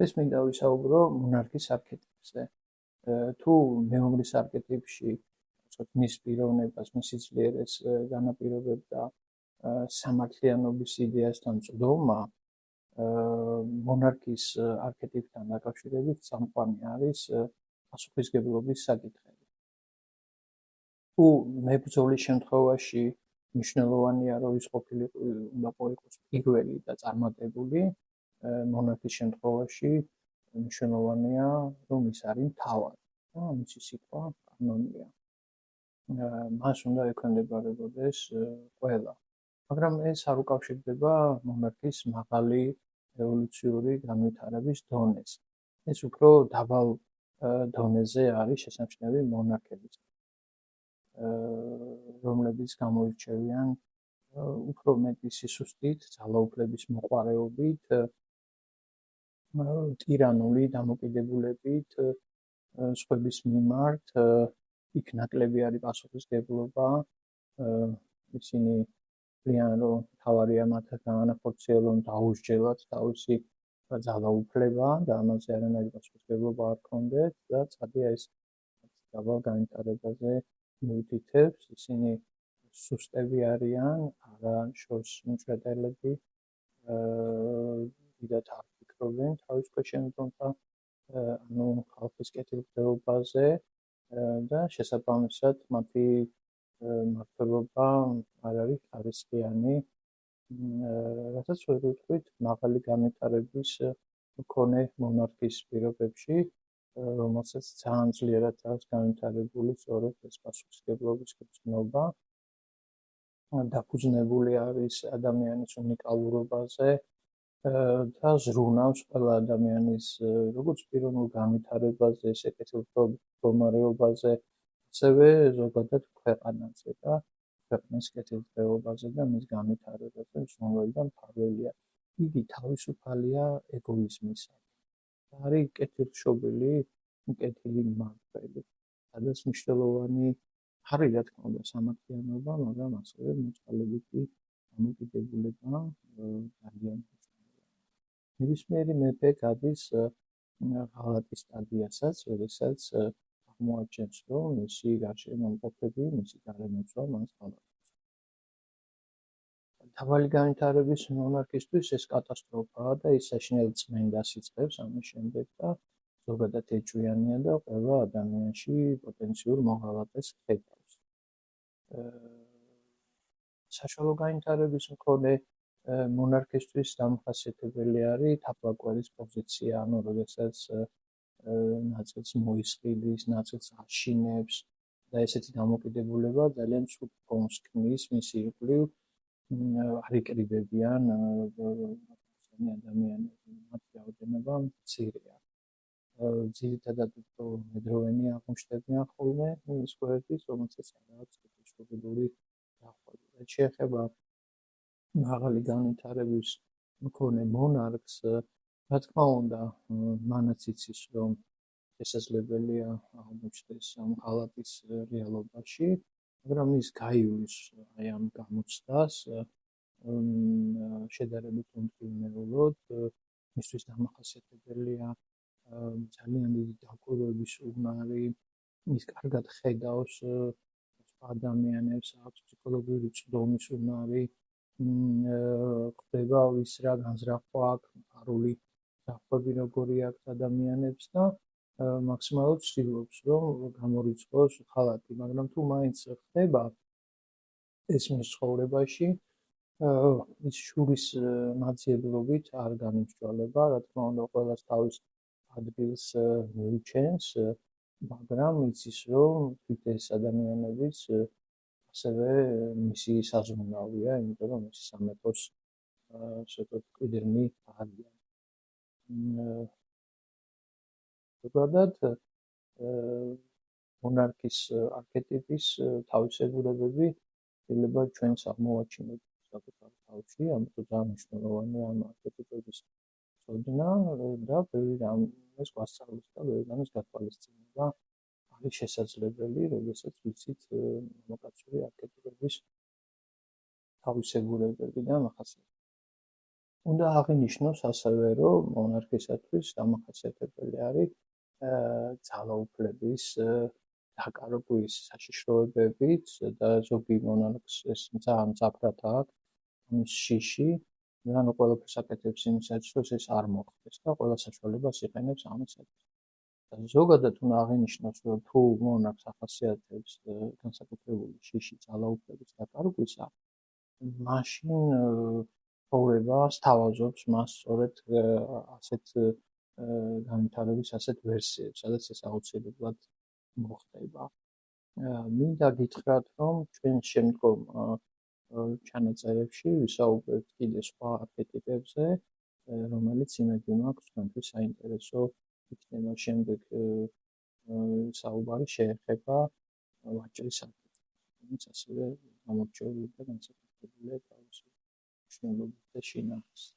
ეს მინდა ვისაუბრო მონარქის არქეტიპზე. თუ მეომრის არქეტიპში მის პიროვნებას, მისი ძლიერეს განაპირობებდა სამართლიანობის იდეასთან წვდომა, მონარქის არქეტიპთან დაკავშირებით წამყვანი არის პასუხისმგებლობის საკითხები. თუ მებრძოლის შემთხვევაში მნიშვნელოვანია, რომ ის უნდა იყოს პირველი და წარმატებული, მონარქის შემთხვევაში მნიშვნელოვანია, რომ ის არის მთავარი და მისი სიტყვა კანონია. მას უნდა ექვემდებარებოდეს ყველა. მაგრამ ეს არ უკავშირდება მონარქის მაღალი ევოლუციური განვითარების დონეს. ეს უფრო დაბალ დონეზე არის შესამჩნევი მონარქები, რომლებიც გამოირჩევიან უფრო მეტი სისუსტით, ძალაუფლების მოყვარეობით, ტირანული დამოკიდებულებით სხვების მიმართ, იქ ნაკლები არის პასუხისმგებლობა, ისინი ძალიან რომ თავარია მათ გაანახორციელონ დაუსჯელად თავისი ძალაუფლება და ამაზე არანაირი პასუხისმგებლობა არ ჰქონდეთ და ცხადია ეს დაბალ განვითარებაზე მიუთითებს, ისინი სუსტები არიან, არა შორს მჭრეტელები, დიდად არ ფიქრობენ თავის ქვეშევრდომთა, ანუ ხალხის კეთილდღეობაზე და შესაბამისად მათი მმართველობა არ არის ხარისხიანი, რასაც ვერ ვიტყვით მაღალი განვითარების მქონე მონარქის პირობებში, რომელსაც ძალიან ძლიერად აქვს განვითარებული სწორედ ეს პასუხისმგებლობის გრძნობა. დაფუძნებული არის ადამიანის უნიკალურობაზე და ზრუნავს ყველა ადამიანის როგორც პიროვნულ განვითარებაზე, ესე კეთილდღეობის მდგომარეობაზე, ასევე ზოგადად ქვეყანაზე და ქვეყნის კეთილდღეობაზე და მის განვითარებაზე მსმენელი და მფარველია. იგი თავისუფალია ეგოიზმისაგან. არის კეთილშობილი, კეთილი მმართველი, სადაც მნიშვნელოვანი არის რა თქმა უნდა სამართლიანობა, მაგრამ ასევე მოწყალებითი დამოკიდებულება ძალიან მნიშვნელოვანია. ნებისმიერი მეფე გადის ღალატის სტადიასაც, როდესაც აღმოაჩენს, რომ მისი გარშემო მყოფები, მისი გარემოწვა მას ღალატობს. დაბალი განვითარების მონარქისთვის ეს კატასტროფაა და ის საშინელ წმენდას იწყებს ამის შემდეგ და ზოგადად ეჭვიანია და ყველა ადამიანში პოტენციურ მოღალატეს ხედავს. საშუალო განვითარების მქონე მონარქისთვის დამახასიათებელი არის თაფლაკველის პოზიცია, ანუ როდესაც ნაწილს მოისყიდის, ნაწილს აშინებს და ესეთი დამოკიდებულება ძალიან ცუდ ფონს ქმნის მის ირგვლივ, არ იკრიბებიან ადამიანები, მათი რაოდენობა მცირეა. ძირითადად უფრო მედროვენი აღმოჩნდებიან ხოლმე ის გვერდის, რომელსაც არ აქვს კეთილშობილური დახვევა. რაც შეეხება მაღალი განვითარების მქონე მონარქს, რა თქმა უნდა, მანაც იცის, რომ შესაძლებელია აღმოჩნდეს ამ ღალატის რეალობაში, მაგრამ ის გაივლის აი ამ გამოცდას შედარებით უმტკივნეულოდ, მისთვის დამახასიათებელია ძალიან დიდი დაკვირვების უნარი, ის კარგად ხედავს ადამიანებს, აქვს ფსიქოლოგიური წვდომის უნარი, ხდება ის რა განზრახვა აქვს, ფარული ზრახვები როგორი აქვს ადამიანებს და მაქსიმალურად ცდილობს, რომ გამორიცხოს ღალატი, მაგრამ თუ მაინც ხდება ეს მის ცხოვრებაში, ის შურის მაძიებლობით არ განიმსჯვალება, რა თქმა უნდა, ყველას თავის ადგილს მიუჩენს, მაგრამ იცის, რომ თვით ეს ადამიანებიც ასევე მისი საზრუნავია, იმიტომ რომ მისი სამეფოს ცოტა მკვიდრნი არიან. ზოგადად მონარქის არქეტიპის თავისებურებები შეიძლება ჩვენს აღმოვაჩინოთ საკუთარ თავში, ამიტომ ძალიან მნიშვნელოვანია ამ არქეტიპების ცოდნა და ბევრი რამეს გვასწავლის და ბევრი რამის გათვალისწინება არის შესაძლებელი, როდესაც ვიცით მამაკაცური არქეტიპების თავისებურებები და მახასიათებლები. უნდა აღინიშნოს ასევე, რომ მონარქისათვის დამახასიათებელი არის ძალაუფლების დაკარგვის საშიშროებებით და ზოგი მონარქს ეს ძალიან მძაფრად აქვს ამის შიში, ანუ ყველაფერს აკეთებს იმისათვის, რომ ეს არ მოხდეს და ყველა საშუალებას იყენებს ამისათვის. ზოგადად უნდა აღინიშნოს, რომ თუ მონარქს ახასიათებს განსაკუთრებული შიში ძალაუფლების დაკარგვისა, მაშინ ცხოვრება სთავაზობს მას სწორედ ასეთ განვითარების ასეთ ვერსიებს, სადაც ეს აუცილებლად მოხდება. მინდა გითხრათ, რომ ჩვენ შემდგომ ჩანაწერებში ვისაუბრებთ კიდე სხვა არქეტიპებზე, რომელიც იმედი მაქვს თქვენთვის საინტერესო იქნება. შემდეგ საუბარი შეეხება ვაჭრის არქეტიპს, რომელიც ასევე გამორჩეული და განსაკუთრებულია თავისი მნიშვნელობით და შინაარსით.